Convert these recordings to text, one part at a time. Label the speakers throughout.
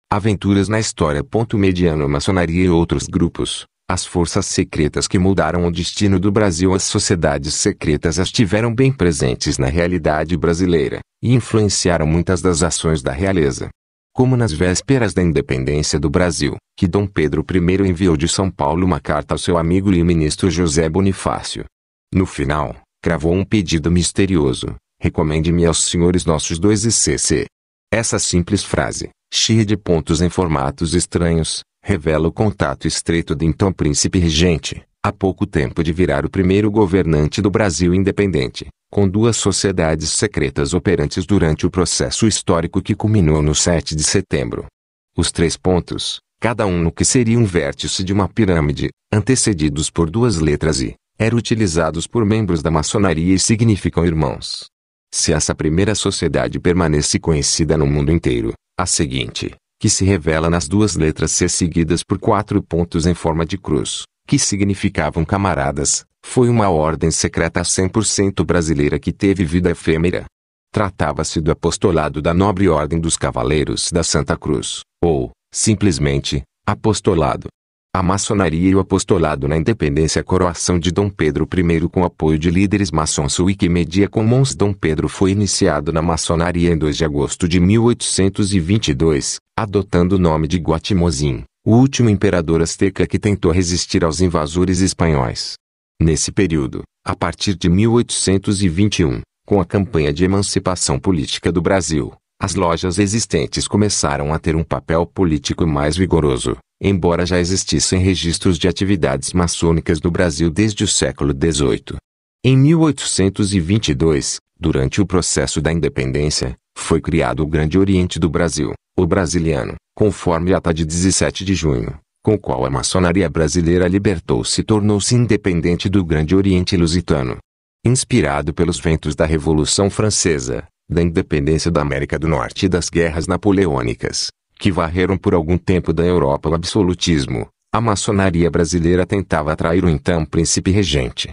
Speaker 1: Aventuras na História. Mediano maçonaria e outros grupos. As forças secretas que mudaram o destino do Brasil. As sociedades secretas estiveram bem presentes na realidade brasileira, e influenciaram muitas das ações da realeza. Como nas vésperas da independência do Brasil, que Dom Pedro I enviou de São Paulo uma carta ao seu amigo e ministro José Bonifácio. No final, cravou um pedido misterioso: recomende-me aos senhores nossos dois ICC. Essa simples frase, cheia de pontos em formatos estranhos, revela o contato estreito do então príncipe regente, há pouco tempo de virar o primeiro governante do Brasil independente, com duas sociedades secretas operantes durante o processo histórico que culminou no 7 de setembro. Os 3 pontos, cada um no que seria um vértice de uma pirâmide, antecedidos por 2 letras I, eram utilizados por membros da maçonaria e significam irmãos. Se essa primeira sociedade permanece conhecida no mundo inteiro, a seguinte, que se revela nas 2 letras C seguidas por 4 pontos em forma de cruz, que significavam camaradas, foi uma ordem secreta 100% brasileira que teve vida efêmera. Tratava-se do apostolado da Nobre Ordem dos Cavaleiros da Santa Cruz, ou, simplesmente, apostolado. A maçonaria e o apostolado na independência. A coroação de Dom Pedro I com apoio de líderes maçons. O Wikimedia Commons. Dom Pedro foi iniciado na maçonaria em 2 de agosto de 1822, adotando o nome de Guatimozin, o último imperador azteca que tentou resistir aos invasores espanhóis. Nesse período, a partir de 1821, com a campanha de emancipação política do Brasil, as lojas existentes começaram a ter um papel político mais vigoroso, embora já existissem registros de atividades maçônicas no Brasil desde o século XVIII. Em 1822, durante o processo da independência, foi criado o Grande Oriente do Brasil, o Brasiliano, conforme a ata de 17 de junho, com o qual a maçonaria brasileira libertou-se e tornou-se independente do Grande Oriente Lusitano. Inspirado pelos ventos da Revolução Francesa, da independência da América do Norte e das guerras napoleônicas, que varreram por algum tempo da Europa o absolutismo, a maçonaria brasileira tentava atrair o então príncipe regente.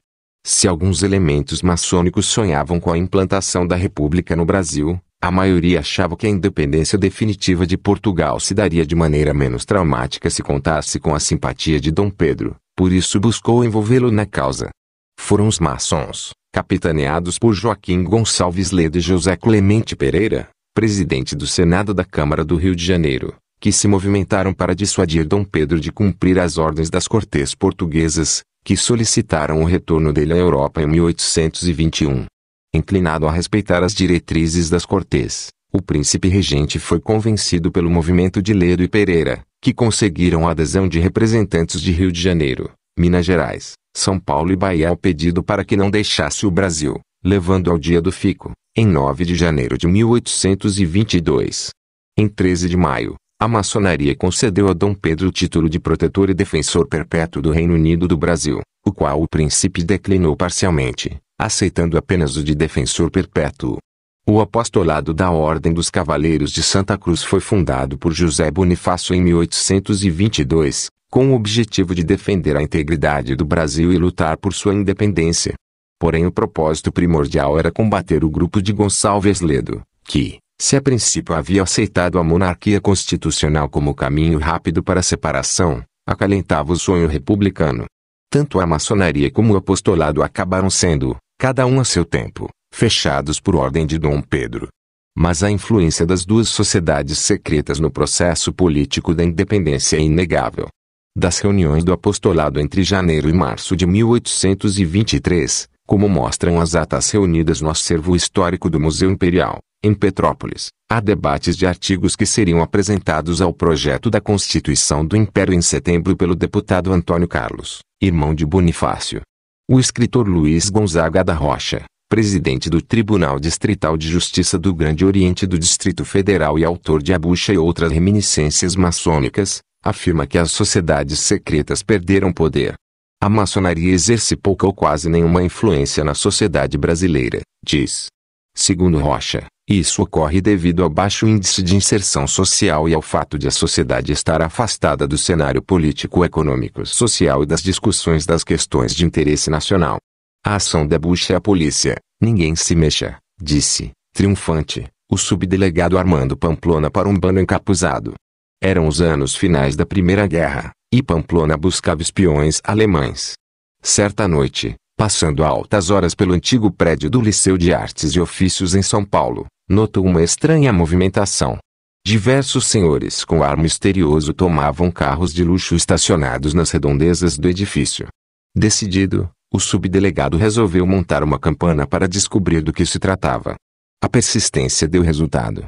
Speaker 1: Se alguns elementos maçônicos sonhavam com a implantação da República no Brasil, a maioria achava que a independência definitiva de Portugal se daria de maneira menos traumática se contasse com a simpatia de Dom Pedro, por isso buscou envolvê-lo na causa. Foram os maçons, capitaneados por Joaquim Gonçalves Ledo e José Clemente Pereira, presidente do Senado da Câmara do Rio de Janeiro, que se movimentaram para dissuadir Dom Pedro de cumprir as ordens das Cortes portuguesas, que solicitaram o retorno dele à Europa em 1821. Inclinado a respeitar as diretrizes das Cortes, o príncipe regente foi convencido pelo movimento de Ledo e Pereira, que conseguiram a adesão de representantes de Rio de Janeiro, Minas Gerais, São Paulo e Bahia ao pedido para que não deixasse o Brasil, levando ao dia do fico, em 9 de janeiro de 1822. Em 13 de maio, a maçonaria concedeu a Dom Pedro o título de protetor e defensor perpétuo do Reino Unido do Brasil, o qual o príncipe declinou parcialmente, aceitando apenas o de defensor perpétuo. O apostolado da Ordem dos Cavaleiros de Santa Cruz foi fundado por José Bonifácio em 1822, com o objetivo de defender a integridade do Brasil e lutar por sua independência. Porém o propósito primordial era combater o grupo de Gonçalves Ledo, que, se a princípio havia aceitado a monarquia constitucional como caminho rápido para a separação, acalentava o sonho republicano. Tanto a maçonaria como o apostolado acabaram sendo, cada um a seu tempo, fechados por ordem de Dom Pedro. Mas a influência das 2 sociedades secretas no processo político da independência é inegável. Das reuniões do apostolado entre janeiro e março de 1823, como mostram as atas reunidas no acervo histórico do Museu Imperial, em Petrópolis, há debates de artigos que seriam apresentados ao projeto da Constituição do Império em setembro pelo deputado Antônio Carlos, irmão de Bonifácio. O escritor Luiz Gonzaga da Rocha, presidente do Tribunal Distrital de Justiça do Grande Oriente do Distrito Federal e autor de A Bucha e outras reminiscências maçônicas, afirma que as sociedades secretas perderam poder. A maçonaria exerce pouca ou quase nenhuma influência na sociedade brasileira, diz. Segundo Rocha, isso ocorre devido ao baixo índice de inserção social e ao fato de a sociedade estar afastada do cenário político-econômico, social e das discussões das questões de interesse nacional. A ação da bucha é a polícia, ninguém se mexa, disse, triunfante, o subdelegado Armando Pamplona para um bando encapuzado. Eram os anos finais da Primeira Guerra, e Pamplona buscava espiões alemães. Certa noite, passando altas horas pelo antigo prédio do Liceu de Artes e Ofícios em São Paulo, notou uma estranha movimentação. Diversos senhores com ar misterioso tomavam carros de luxo estacionados nas redondezas do edifício. Decidido, o subdelegado resolveu montar uma campana para descobrir do que se tratava. A persistência deu resultado.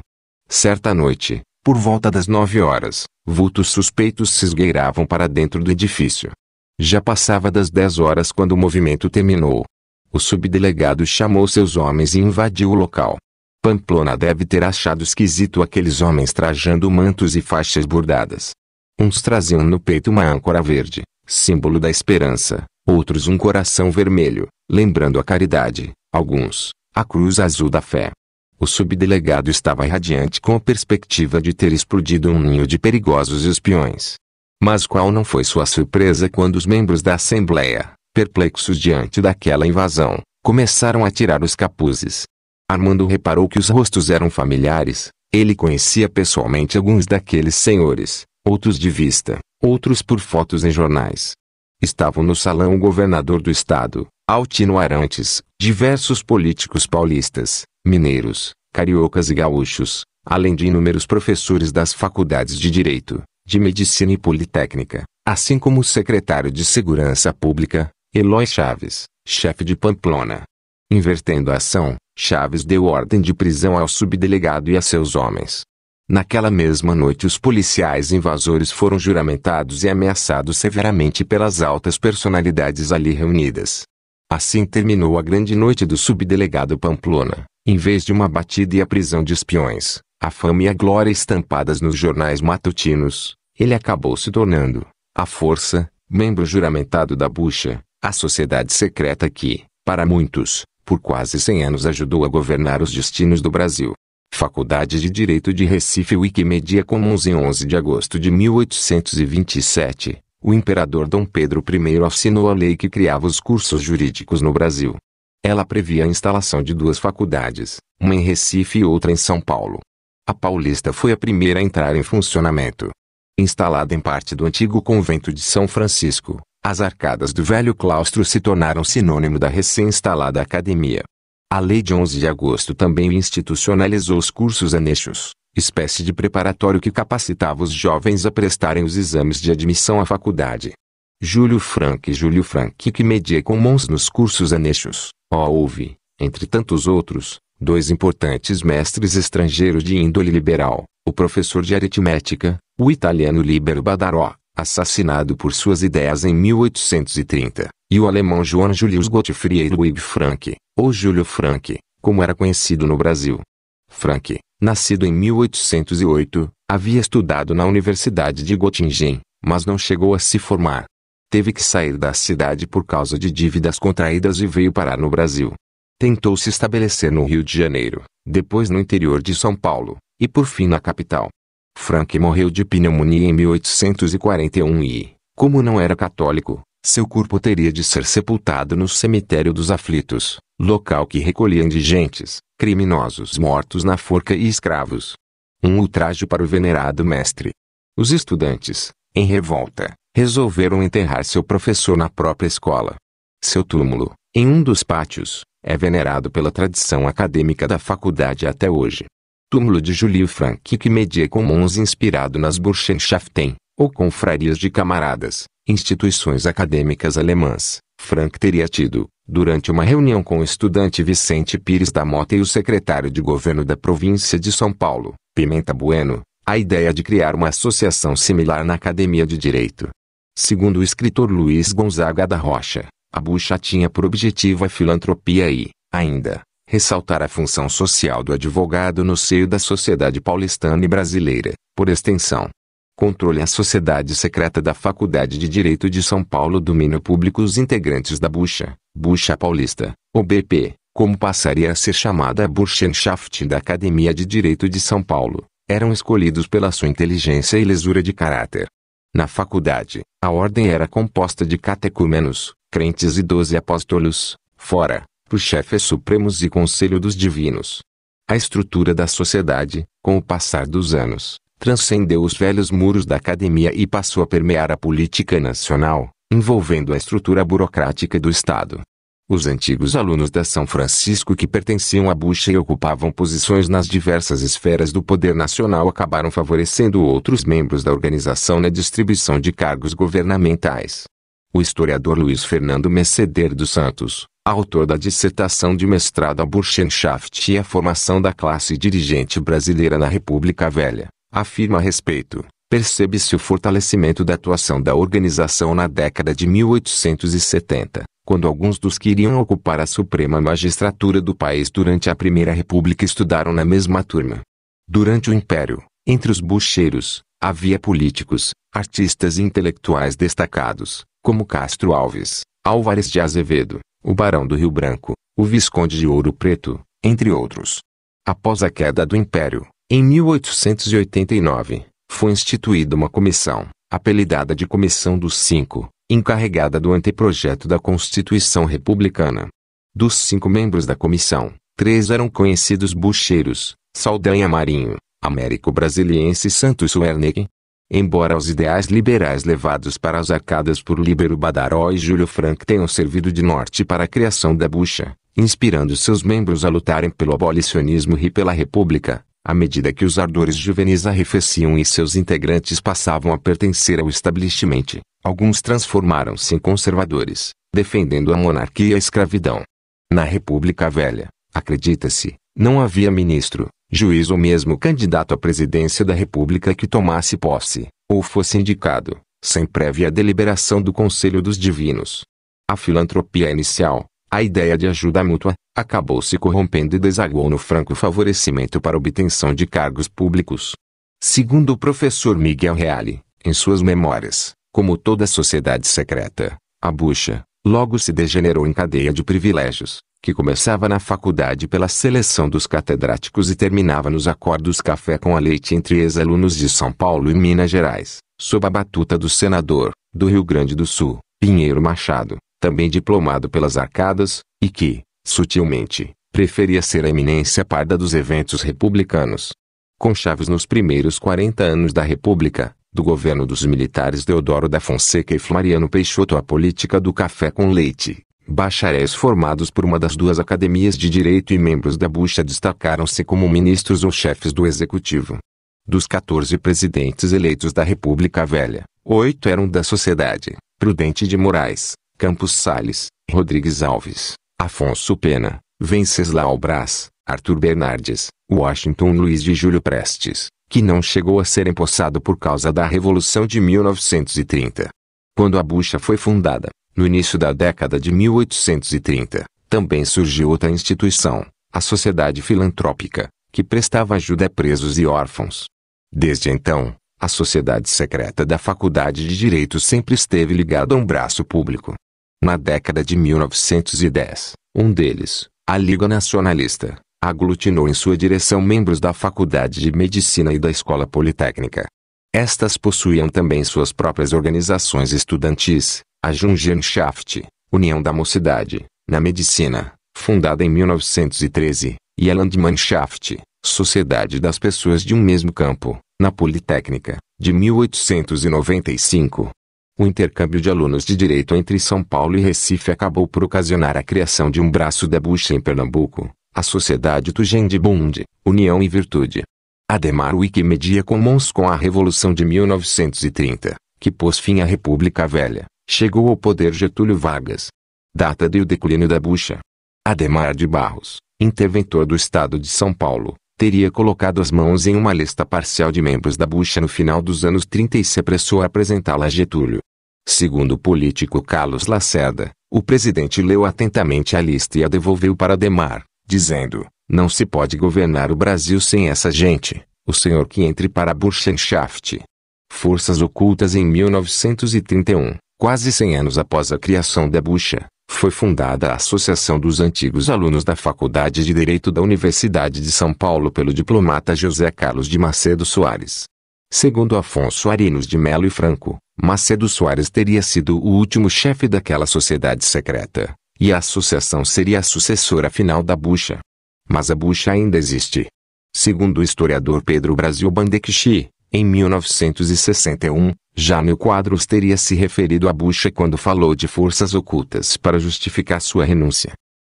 Speaker 1: Certa noite, por volta das 9 horas, vultos suspeitos se esgueiravam para dentro do edifício. Já passava das 10 horas quando o movimento terminou. O subdelegado chamou seus homens e invadiu o local. Pamplona deve ter achado esquisito aqueles homens trajando mantos e faixas bordadas. Uns traziam no peito uma âncora verde, símbolo da esperança, outros um coração vermelho, lembrando a caridade, alguns, a cruz azul da fé. O subdelegado estava radiante com a perspectiva de ter explodido um ninho de perigosos espiões. Mas qual não foi sua surpresa quando os membros da Assembleia, perplexos diante daquela invasão, começaram a tirar os capuzes. Armando reparou que os rostos eram familiares. Ele conhecia pessoalmente alguns daqueles senhores, outros de vista, outros por fotos em jornais. Estavam no salão o governador do estado, Altino Arantes, diversos políticos paulistas, mineiros, cariocas e gaúchos, além de inúmeros professores das faculdades de Direito, de Medicina e Politécnica, assim como o secretário de Segurança Pública, Eloy Chaves, chefe de Pamplona. Invertendo a ação, Chaves deu ordem de prisão ao subdelegado e a seus homens. Naquela mesma noite os policiais invasores foram juramentados e ameaçados severamente pelas altas personalidades ali reunidas. Assim terminou a grande noite do subdelegado Pamplona. Em vez de uma batida e a prisão de espiões, a fama e a glória estampadas nos jornais matutinos, ele acabou se tornando, à força, membro juramentado da Bucha, a sociedade secreta que, para muitos, por quase 100 anos ajudou a governar os destinos do Brasil. Faculdade de Direito de Recife. Wikimedia Commons. Em 11 de agosto de 1827, o imperador Dom Pedro I assinou a lei que criava os cursos jurídicos no Brasil. Ela previa a instalação de 2 faculdades, uma em Recife e outra em São Paulo. A paulista foi a primeira a entrar em funcionamento. Instalada em parte do antigo convento de São Francisco, as arcadas do velho claustro se tornaram sinônimo da recém-instalada academia. A lei de 11 de agosto também institucionalizou os cursos anexos, espécie de preparatório que capacitava os jovens a prestarem os exames de admissão à faculdade. Júlio Frank Wikimedia Commons. Nos cursos anexos, houve, entre tantos outros, 2 importantes mestres estrangeiros de índole liberal, o professor de aritmética, o italiano Libero Badaró, assassinado por suas ideias em 1830, e o alemão Johann Julius Gottfried Ludwig Frank, ou Júlio Frank, como era conhecido no Brasil. Frank, nascido em 1808, havia estudado na Universidade de Göttingen, mas não chegou a se formar. Teve que sair da cidade por causa de dívidas contraídas e veio parar no Brasil. Tentou se estabelecer no Rio de Janeiro, depois no interior de São Paulo, e por fim na capital. Frank morreu de pneumonia em 1841 e, como não era católico, seu corpo teria de ser sepultado no Cemitério dos Aflitos, local que recolhia indigentes, criminosos mortos na forca e escravos. Um ultraje para o venerado mestre. Os estudantes, em revolta, resolveram enterrar seu professor na própria escola. Seu túmulo, em um dos pátios, é venerado pela tradição acadêmica da faculdade até hoje. Túmulo de Júlio Frank Wikimedia Commons. Inspirado nas Burschenschaften, ou confrarias de camaradas, instituições acadêmicas alemãs, Frank teria tido, durante uma reunião com o estudante Vicente Pires da Mota e o secretário de governo da província de São Paulo, Pimenta Bueno, a ideia de criar uma associação similar na Academia de Direito. Segundo o escritor Luiz Gonzaga da Rocha, a Bucha tinha por objetivo a filantropia e, ainda, ressaltar a função social do advogado no seio da sociedade paulistana e brasileira, por extensão. Controle a sociedade secreta da Faculdade de Direito de São Paulo. Domínio público. Os integrantes da Bucha Paulista, ou BP, como passaria a ser chamada a Burschenschaft da Academia de Direito de São Paulo, eram escolhidos pela sua inteligência e lisura de caráter. Na faculdade, a ordem era composta de catecúmenos, crentes e 12 apóstolos, fora, por chefes supremos e conselho dos divinos. A estrutura da sociedade, com o passar dos anos, transcendeu os velhos muros da academia e passou a permear a política nacional, envolvendo a estrutura burocrática do Estado. Os antigos alunos da São Francisco que pertenciam à Bucha e ocupavam posições nas diversas esferas do poder nacional acabaram favorecendo outros membros da organização na distribuição de cargos governamentais. O historiador Luiz Fernando Messeder dos Santos, autor da dissertação de mestrado A Burschenschaft e a formação da classe dirigente brasileira na República Velha, afirma a respeito: percebe-se o fortalecimento da atuação da organização na década de 1870, quando alguns dos que iriam ocupar a suprema magistratura do país durante a Primeira República estudaram na mesma turma. Durante o Império, entre os bucheiros, havia políticos, artistas e intelectuais destacados, como Castro Alves, Álvares de Azevedo, o Barão do Rio Branco, o Visconde de Ouro Preto, entre outros. Após a queda do Império, em 1889, foi instituída uma comissão, apelidada de Comissão dos Cinco, encarregada do anteprojeto da Constituição Republicana. Dos 5 membros da comissão, 3 eram conhecidos bucheiros: Saldanha Marinho, Américo Brasiliense e Santos Werneck. Embora os ideais liberais levados para as arcadas por Líbero Badaró e Júlio Frank tenham servido de norte para a criação da Bucha, inspirando seus membros a lutarem pelo abolicionismo e pela república, à medida que os ardores juvenis arrefeciam e seus integrantes passavam a pertencer ao establishment, alguns transformaram-se em conservadores, defendendo a monarquia e a escravidão. Na República Velha, acredita-se, não havia ministro, juiz ou mesmo candidato à presidência da República que tomasse posse, ou fosse indicado, sem prévia deliberação do Conselho dos Divinos. A filantropia inicial, a ideia de ajuda mútua, acabou se corrompendo e desaguou no franco favorecimento para obtenção de cargos públicos. Segundo o professor Miguel Reale, em suas memórias, como toda sociedade secreta, a Bucha logo se degenerou em cadeia de privilégios, que começava na faculdade pela seleção dos catedráticos e terminava nos acordos café com a leite entre ex-alunos de São Paulo e Minas Gerais, sob a batuta do senador, do Rio Grande do Sul, Pinheiro Machado, também diplomado pelas arcadas, e que, sutilmente, preferia ser a eminência parda dos eventos republicanos. Com chaves nos primeiros 40 anos da República, do governo dos militares Deodoro da Fonseca e Floriano Peixoto, a política do café com leite. Bacharéis formados por uma das 2 academias de direito e membros da Bucha destacaram-se como ministros ou chefes do executivo. Dos 14 presidentes eleitos da República Velha, 8 eram da sociedade: Prudente de Moraes, Campos Salles, Rodrigues Alves, Afonso Pena, Venceslau Braz, Arthur Bernardes, Washington Luiz de Júlio Prestes, que não chegou a ser empossado por causa da Revolução de 1930. Quando a Bucha foi fundada, no início da década de 1830, também surgiu outra instituição, a Sociedade Filantrópica, que prestava ajuda a presos e órfãos. Desde então, a sociedade secreta da Faculdade de Direito sempre esteve ligada a um braço público. Na década de 1910, um deles, a Liga Nacionalista, aglutinou em sua direção membros da Faculdade de Medicina e da Escola Politécnica. Estas possuíam também suas próprias organizações estudantis, a Jungenschaft, União da Mocidade, na Medicina, fundada em 1913, e a Landmannschaft, Sociedade das Pessoas de um Mesmo Campo, na Politécnica, de 1895. O intercâmbio de alunos de direito entre São Paulo e Recife acabou por ocasionar a criação de um braço da Bucha em Pernambuco, a Sociedade Tugendbund, União e Virtude. Ademar Wikimedia Commons. Com a Revolução de 1930, que pôs fim à República Velha, chegou ao poder Getúlio Vargas. Data do declínio da Bucha. Ademar de Barros, interventor do Estado de São Paulo, teria colocado as mãos em uma lista parcial de membros da Bucha no final dos anos 30 e se apressou a apresentá-la a Getúlio. Segundo o político Carlos Lacerda, o presidente leu atentamente a lista e a devolveu para Ademar, dizendo: não se pode governar o Brasil sem essa gente, o senhor que entre para a Burschenschaft. Forças ocultas. Em 1931, quase 100 anos após a criação da Bucha, foi fundada a Associação dos Antigos Alunos da Faculdade de Direito da Universidade de São Paulo pelo diplomata José Carlos de Macedo Soares. Segundo Afonso Arinos de Melo e Franco, Macedo Soares teria sido o último chefe daquela sociedade secreta, e a associação seria a sucessora final da Bucha. Mas a Bucha ainda existe. Segundo o historiador Pedro Brasil Bandekchi, Em 1961, Jânio Quadros teria se referido a Bucha quando falou de forças ocultas para justificar sua renúncia.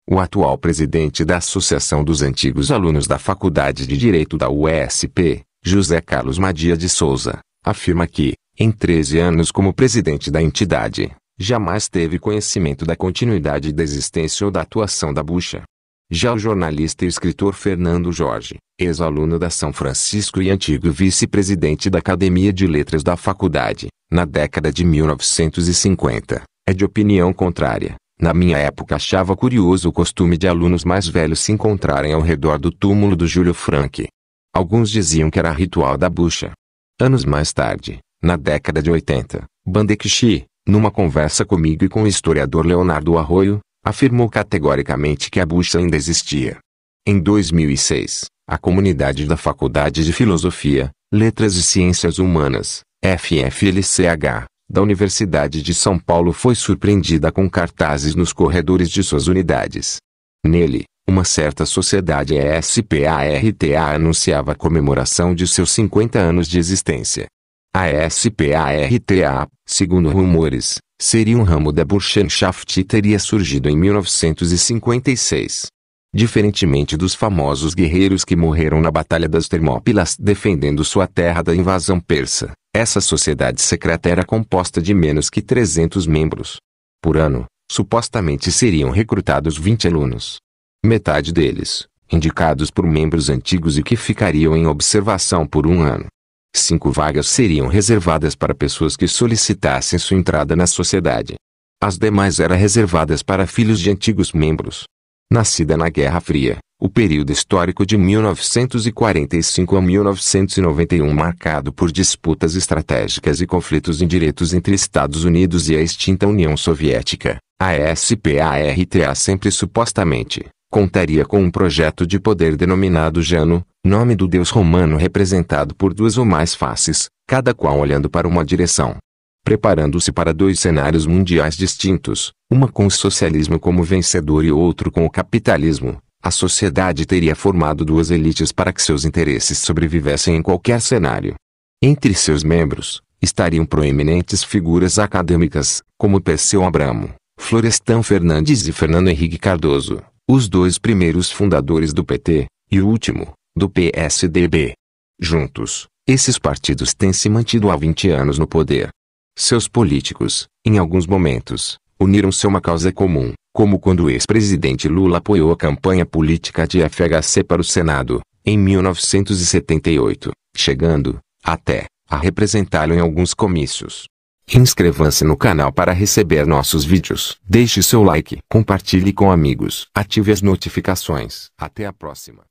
Speaker 1: O atual presidente da Associação dos Antigos Alunos da Faculdade de Direito da UESP, José Carlos Madia de Souza, afirma que, em 13 anos como presidente da entidade, jamais teve conhecimento da continuidade da existência ou da atuação da Bucha. Já o jornalista e escritor Fernando Jorge, ex-aluno da São Francisco e antigo vice-presidente da Academia de Letras da faculdade, na década de 1950, é de opinião contrária. Na minha época achava curioso o costume de alunos mais velhos se encontrarem ao redor do túmulo do Júlio Franck. Alguns diziam que era ritual da Bucha. Anos mais tarde, na década de 80, Bandekchi, numa conversa comigo e com o historiador Leonardo Arroio, afirmou categoricamente que a Bucha ainda existia. Em 2006, a comunidade da Faculdade de Filosofia, Letras e Ciências Humanas, FFLCH, da Universidade de São Paulo foi surpreendida com cartazes nos corredores de suas unidades. Nele, uma certa sociedade ESPARTA anunciava a comemoração de seus 50 anos de existência. A ESPARTA, segundo rumores, seria um ramo da Burschenschaft e teria surgido em 1956. Diferentemente dos famosos guerreiros que morreram na Batalha das Termópilas defendendo sua terra da invasão persa, essa sociedade secreta era composta de menos que 300 membros. Por ano, supostamente seriam recrutados 20 alunos. Metade deles, indicados por membros antigos e que ficariam em observação por um ano. 5 vagas seriam reservadas para pessoas que solicitassem sua entrada na sociedade. As demais eram reservadas para filhos de antigos membros. Nascida na Guerra Fria, o período histórico de 1945 a 1991 marcado por disputas estratégicas e conflitos indiretos entre Estados Unidos e a extinta União Soviética, a ESPARTA sempre supostamente contaria com um projeto de poder denominado Jano, nome do deus romano representado por 2 ou mais faces, cada qual olhando para uma direção. Preparando-se para 2 cenários mundiais distintos, uma com o socialismo como vencedor e outro com o capitalismo, a sociedade teria formado 2 elites para que seus interesses sobrevivessem em qualquer cenário. Entre seus membros, estariam proeminentes figuras acadêmicas, como Perseu Abramo, Florestan Fernandes e Fernando Henrique Cardoso, os 2 primeiros fundadores do PT, e o último, do PSDB. Juntos, esses partidos têm se mantido há 20 anos no poder. Seus políticos, em alguns momentos, uniram-se a uma causa comum, como quando o ex-presidente Lula apoiou a campanha política de FHC para o Senado, em 1978, chegando, até, a representá-lo em alguns comícios. Inscreva-se no canal para receber nossos vídeos. Deixe seu like, compartilhe com amigos, ative as notificações. Até a próxima.